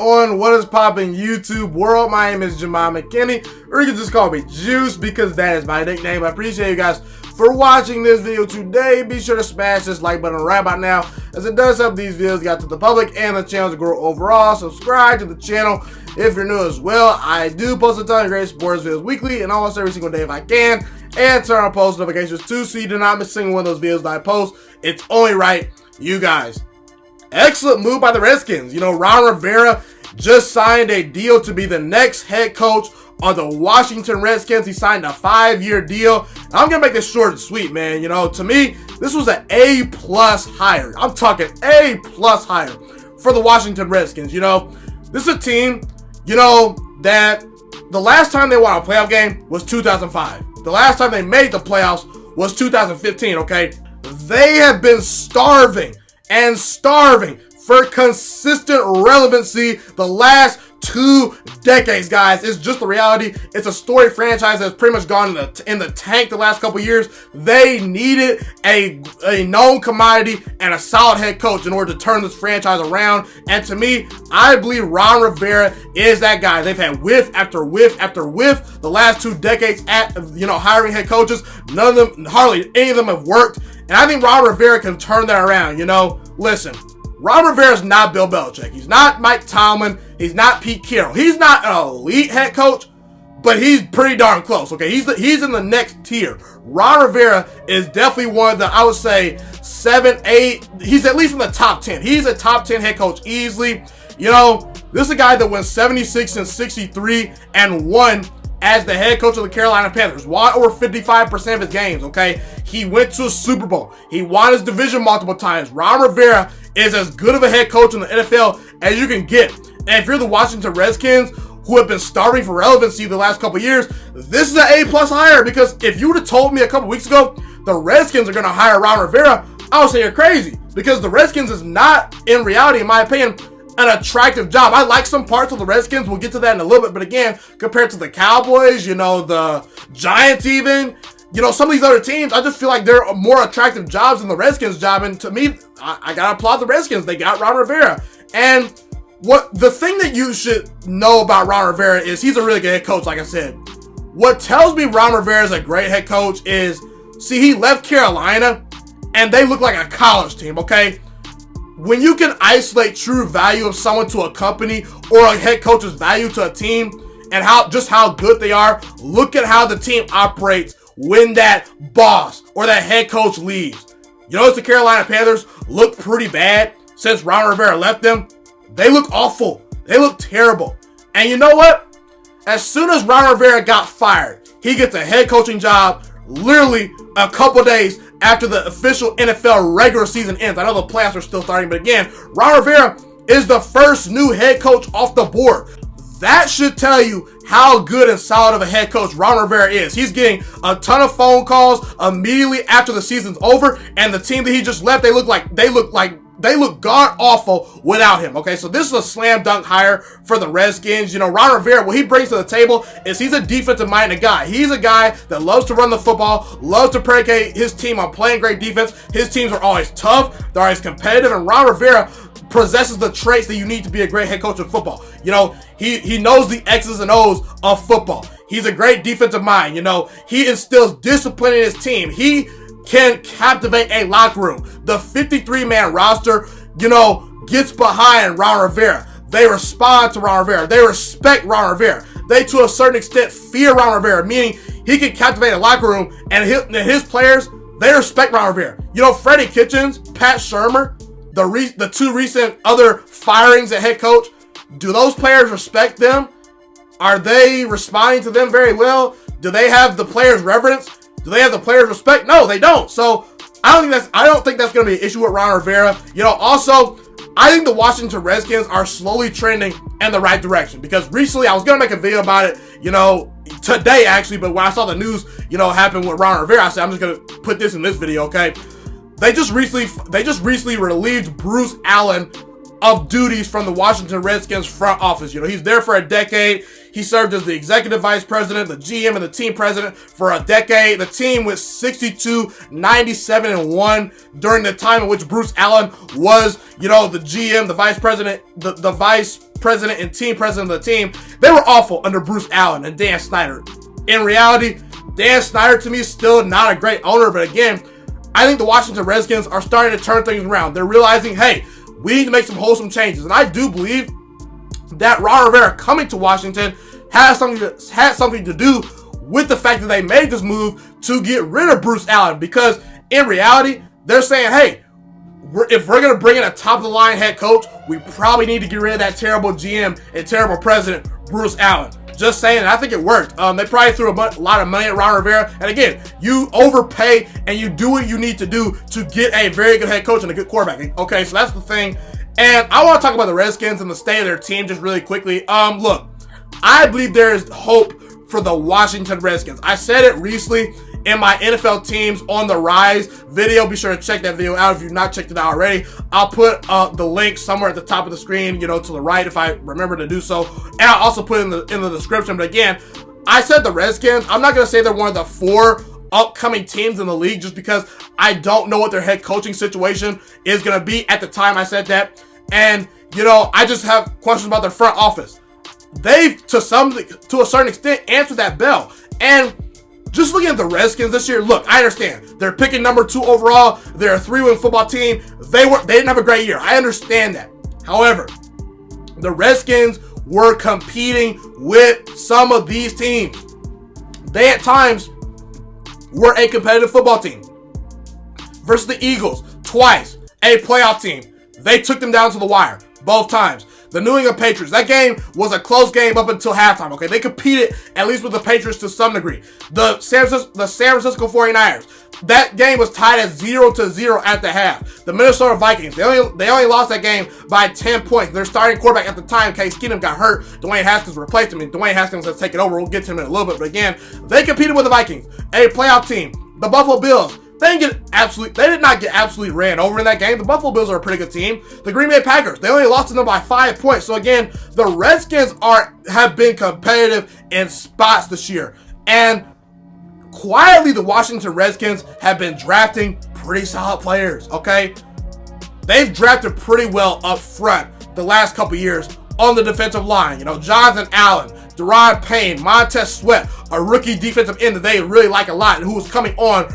on? What is poppin' YouTube world? My name is Ghiman Mckinney, or you can just call me Juice because that is my nickname. I appreciate you guys for watching this video today. Be sure to smash this like button right about now, as it does help these videos get out to the public and the channel to grow overall. Subscribe to the channel if you're new as well. I do post a ton of great sports videos weekly and almost every single day if I can. And turn on post notifications too, so you do not miss a single one of those videos that I post. It's only right, you guys. Excellent move by the Redskins. You know, Ron Rivera just signed a deal to be the next head coach on the Washington Redskins. He signed a 5-year deal. I'm going to make this short and sweet, man. You know, to me, this was an A+ hire. I'm talking A+ hire for the Washington Redskins. You know, this is a team, you know, that the last time they won a playoff game was 2005. The last time they made the playoffs was 2015, okay? They have been starving and starving for consistent relevancy the last 2 decades, guys. It's just the reality. It's a storied franchise that's pretty much gone in the tank the last couple years. They needed a known commodity and a solid head coach in order to turn this franchise around. And to me, I believe Ron Rivera is that guy. They've had whiff after whiff after whiff the last 2 decades at, you know, hiring head coaches. None of them, hardly any of them have worked. And I think Ron Rivera can turn that around. You know, listen, Ron Rivera is not Bill Belichick. He's not Mike Tomlin. He's not Pete Carroll. He's not an elite head coach, but he's pretty darn close, okay? He's in the next tier. Ron Rivera is definitely one of the, I would say, 7, 8. He's at least in the top 10. He's a top 10 head coach easily. You know, this is a guy that went 76 and 63 and won as the head coach of the Carolina Panthers. Won over 55% of his games, okay? He went to a Super Bowl. He won his division multiple times. Ron Rivera is as good of a head coach in the NFL as you can get. And if you're the Washington Redskins, who have been starving for relevancy the last couple years, this is an A+ hire, because if you would have told me a couple weeks ago the Redskins are going to hire Ron Rivera, I would say you're crazy, because the Redskins is not, in reality, in my opinion, an attractive job. I like some parts of the Redskins. We'll get to that in a little bit. But again, compared to the Cowboys, you know, the Giants even, you know, some of these other teams, I just feel like they're more attractive jobs than the Redskins job. And to me, I got to applaud the Redskins. They got Ron Rivera. And the thing that you should know about Ron Rivera is he's a really good head coach, like I said. What tells me Ron Rivera is a great head coach is, see, he left Carolina and they look like a college team, okay? When you can isolate true value of someone to a company or a head coach's value to a team and how good they are, look at how the team operates when that boss or that head coach leaves. You notice the Carolina Panthers look pretty bad since Ron Rivera left them. They look awful. They look terrible. And you know what? As soon as Ron Rivera got fired, he gets a head coaching job literally a couple days after the official NFL regular season ends. I know the playoffs are still starting, but again, Ron Rivera is the first new head coach off the board. That should tell you how good and solid of a head coach Ron Rivera is. He's getting a ton of phone calls immediately after the season's over, and the team that he just left, they look god awful without him. Okay, so this is a slam dunk hire for the Redskins. You know, Ron Rivera, what he brings to the table is he's a defensive minded guy. He's a guy that loves to run the football, loves to predicate his team on playing great defense. His teams are always tough, they're always competitive, and Ron Rivera possesses the traits that you need to be a great head coach of football. You know, he knows the X's and O's of football. He's a great defensive mind. You know, he instills discipline in his team. He can captivate a locker room. The 53-man roster, you know, gets behind Ron Rivera. They respond to Ron Rivera. They respect Ron Rivera. They, to a certain extent, fear Ron Rivera, meaning he can captivate a locker room, and his players, they respect Ron Rivera. You know, Freddie Kitchens, Pat Shurmur, the 2 recent other firings at head coach, do those players respect them? Are they responding to them very well? Do they have the players' reverence? Do they have the players' respect? No, they don't. So I don't think that's going to be an issue with Ron Rivera. You know, also, I think the Washington Redskins are slowly trending in the right direction, because recently I was going to make a video about it, you know, today actually, but when I saw the news, you know, happen with Ron Rivera, I said I'm just going to put this in this video, okay? They just recently relieved Bruce Allen of duties from the Washington Redskins front office. You know, he's there for a decade. He served as the executive vice president, the GM, and the team president for a decade. The team went 62, 97-1 during the time in which Bruce Allen was, you know, the GM, the vice president, the vice president and team president of the team. They were awful under Bruce Allen and Dan Snyder. In reality, Dan Snyder to me is still not a great owner, but again, I think the Washington Redskins are starting to turn things around. They're realizing, hey, we need to make some wholesome changes. And I do believe that Ron Rivera coming to Washington had something to do with the fact that they made this move to get rid of Bruce Allen. Because in reality, they're saying, hey, if we're going to bring in a top-of-the-line head coach, we probably need to get rid of that terrible GM and terrible president, Bruce Allen. Just saying, and I think it worked. They probably threw a lot of money at Ron Rivera. And again, you overpay and you do what you need to do to get a very good head coach and a good quarterback. Okay, so that's the thing. And I want to talk about the Redskins and the state of their team just really quickly. Look, I believe there is hope for the Washington Redskins. I said it recently in my NFL Teams on the Rise video. Be sure to check that video out if you've not checked it out already. I'll put the link somewhere at the top of the screen, you know, to the right if I remember to do so. And I'll also put it in the description. But again, I said the Redskins. I'm not going to say they're one of the 4 upcoming teams in the league just because I don't know what their head coaching situation is going to be at the time I said that. And, you know, I just have questions about their front office. They've, to a certain extent, answered that bell. And just looking at the Redskins this year, look, I understand. They're picking number 2 overall. They're a 3-win football team. They didn't have a great year. I understand that. However, the Redskins were competing with some of these teams. They, at times, were a competitive football team. Versus the Eagles, twice, a playoff team. They took them down to the wire, both times. The New England Patriots, that game was a close game up until halftime, okay? They competed at least with the Patriots to some degree. The San Francisco 49ers, that game was tied at 0-0 at the half. The Minnesota Vikings, they only lost that game by 10 points. Their starting quarterback at the time, Case Keenum, got hurt. Dwayne Haskins replaced him, and Dwayne Haskins has taken over. We'll get to him in a little bit. But again, they competed with the Vikings, a playoff team. The Buffalo Bills, they did not get absolutely ran over in that game. The Buffalo Bills are a pretty good team. The Green Bay Packers, they only lost to them by 5 points. So again, the Redskins have been competitive in spots this year. And quietly, the Washington Redskins have been drafting pretty solid players, okay? They've drafted pretty well up front the last couple years on the defensive line. You know, Jonathan Allen, Durant Payne, Montez Sweat, a rookie defensive end that they really like a lot and who was coming on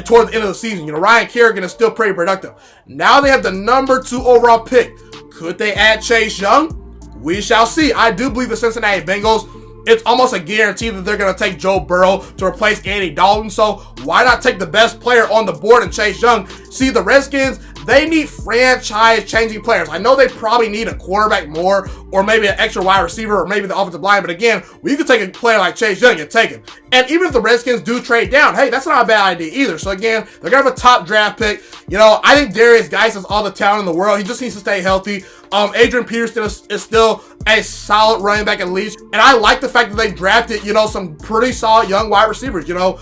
towards the end of the season. You know, Ryan Kerrigan is still pretty productive. Now they have the number 2 overall pick. Could they add Chase Young? We shall see. I do believe the Cincinnati Bengals, it's almost a guarantee that they're going to take Joe Burrow to replace Andy Dalton. So why not take the best player on the board and Chase Young? See, the Redskins, they need franchise-changing players. I know they probably need a quarterback more, or maybe an extra wide receiver, or maybe the offensive line. But again, when you can take a player like Chase Young and take him. And even if the Redskins do trade down, hey, that's not a bad idea either. So again, they're going to have a top draft pick. You know, I think Darius Geis has all the talent in the world. He just needs to stay healthy. Adrian Peterson is still a solid running back at least. And I like the fact that they drafted, you know, some pretty solid young wide receivers. You know,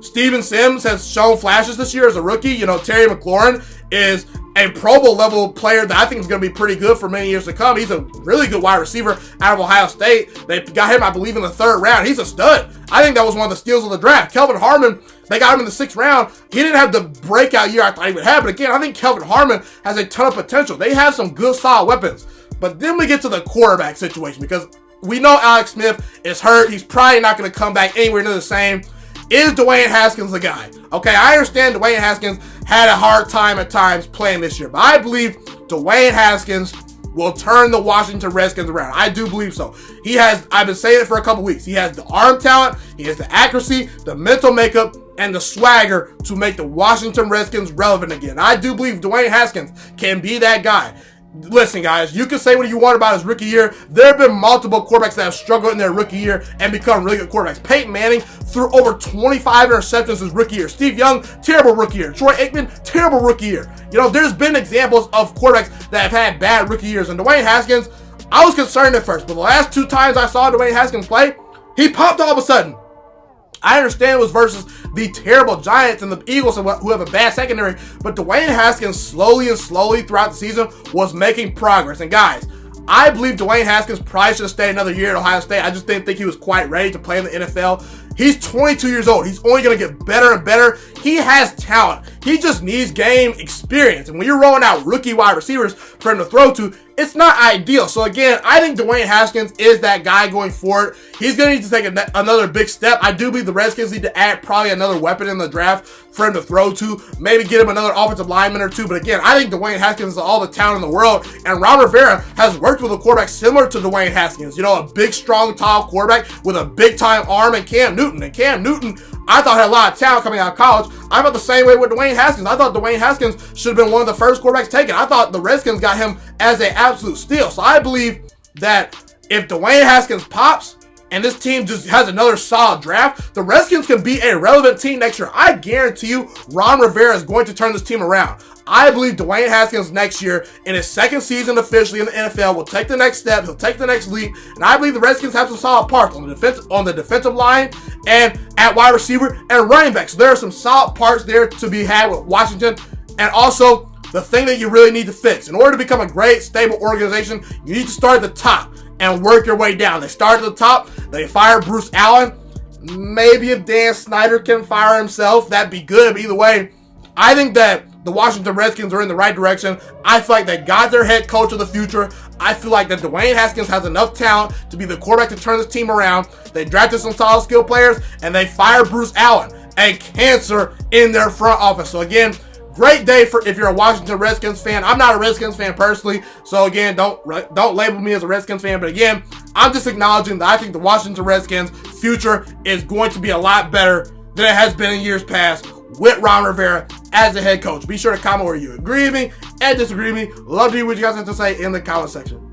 Steven Sims has shown flashes this year as a rookie. You know, Terry McLaurin is a Pro Bowl level player that I think is going to be pretty good for many years to come. He's a really good wide receiver out of Ohio State. They got him, I believe, in the 3rd round. He's a stud. I think that was one of the steals of the draft. Kelvin Harmon, they got him in the 6th round. He didn't have the breakout year I thought he would have. But again, I think Kelvin Harmon has a ton of potential. They have some good, solid weapons. But then we get to the quarterback situation because we know Alex Smith is hurt. He's probably not going to come back anywhere near the same. Is Dwayne Haskins the guy? Okay, I understand Dwayne Haskins had a hard time at times playing this year, but I believe Dwayne Haskins will turn the Washington Redskins around. I do believe so. I've been saying it for a couple weeks. He has the arm talent, he has the accuracy, the mental makeup, and the swagger to make the Washington Redskins relevant again. I do believe Dwayne Haskins can be that guy. Listen, guys, you can say what you want about his rookie year. There have been multiple quarterbacks that have struggled in their rookie year and become really good quarterbacks. Peyton Manning threw over 25 interceptions his rookie year. Steve Young, terrible rookie year. Troy Aikman, terrible rookie year. You know, there's been examples of quarterbacks that have had bad rookie years. And Dwayne Haskins, I was concerned at first, but the last 2 times I saw Dwayne Haskins play, he popped all of a sudden. I understand it was versus the terrible Giants and the Eagles who have a bad secondary, but Dwayne Haskins slowly throughout the season was making progress. And guys, I believe Dwayne Haskins probably should have stayed another year at Ohio State. I just didn't think he was quite ready to play in the NFL. He's 22 years old. He's only going to get better and better. He has talent. He just needs game experience. And when you're rolling out rookie wide receivers for him to throw to, it's not ideal. So again, I think Dwayne Haskins is that guy going forward. He's going to need to take another big step. I do believe the Redskins need to add probably another weapon in the draft for him to throw to. Maybe get him another offensive lineman or two. But again, I think Dwayne Haskins has all the talent in the world. And Ron Rivera has worked with a quarterback similar to Dwayne Haskins. You know, a big, strong, tall quarterback with a big-time arm, and Cam Newton. And Cam Newton, I thought, had a lot of talent coming out of college. I felt the same way with Dwayne Haskins. I thought Dwayne Haskins should have been one of the first quarterbacks taken. I thought the Redskins got him as an absolute steal. So I believe that if Dwayne Haskins pops and this team just has another solid draft, the Redskins can be a relevant team next year. I guarantee you Ron Rivera is going to turn this team around. I believe Dwayne Haskins next year, in his second season officially in the NFL, will take the next step. He'll take the next leap. And I believe the Redskins have some solid parts on the defensive line and at wide receiver and running back. So there are some solid parts there to be had with Washington. And also, the thing that you really need to fix. In order to become a great, stable organization, you need to start at the top and work your way down. They start at the top. They fired Bruce Allen. Maybe if Dan Snyder can fire himself, that'd be good. But either way, I think that the Washington Redskins are in the right direction. I feel like they got their head coach of the future. I feel like that Dwayne Haskins has enough talent to be the quarterback to turn this team around. They drafted some solid skill players, and they fired Bruce Allen, a cancer in their front office. So again, great day for if you're a Washington Redskins fan. I'm not a Redskins fan personally, so again, don't label me as a Redskins fan. But again, I'm just acknowledging that I think the Washington Redskins' future is going to be a lot better than it has been in years past with Ron Rivera as the head coach. Be sure to comment where you agree with me and disagree with me. Love to hear what you guys have to say in the comment section.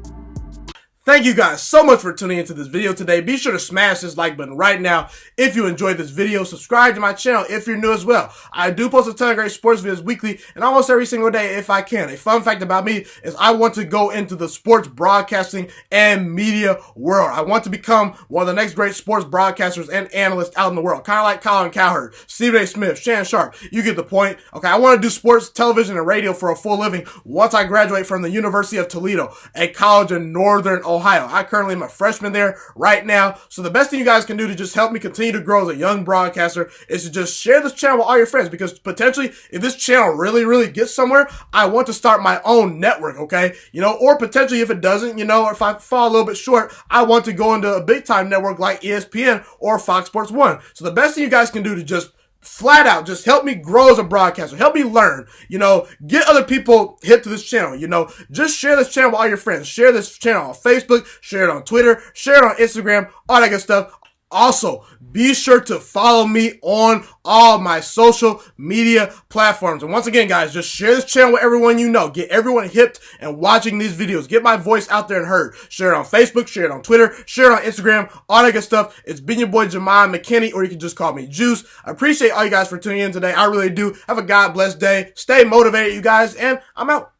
Thank you guys so much for tuning into this video today. Be sure to smash this like button right now if you enjoyed this video. Subscribe to my channel if you're new as well. I do post a ton of great sports videos weekly and almost every single day if I can. A fun fact about me is I want to go into the sports broadcasting and media world. I want to become one of the next great sports broadcasters and analysts out in the world. Kind of like Colin Cowherd, Stephen A. Smith, Shannon Sharp. You get the point. Okay, I want to do sports, television, and radio for a full living once I graduate from the University of Toledo, a college in Northern Ohio. I currently am a freshman there right now. So the best thing you guys can do to just help me continue to grow as a young broadcaster is to just share this channel with all your friends, because potentially if this channel really gets somewhere, I want to start my own network, okay? You know, or potentially if it doesn't, you know, or if I fall a little bit short, I want to go into a big time network like ESPN or Fox Sports 1. So the best thing you guys can do to just flat out just help me grow as a broadcaster, help me learn, you know, get other people hip to this channel, you know, just share this channel with all your friends, share this channel on Facebook, share it on Twitter, share it on Instagram, all that good stuff. Also, be sure to follow me on all my social media platforms. And once again, guys, just share this channel with everyone you know. Get everyone hipped and watching these videos. Get my voice out there and heard. Share it on Facebook, share it on Twitter, share it on Instagram, all that good stuff. It's been your boy, Ghiman Mckinney, or you can just call me Juice. I appreciate all you guys for tuning in today. I really do. Have a God bless day. Stay motivated, you guys, and I'm out.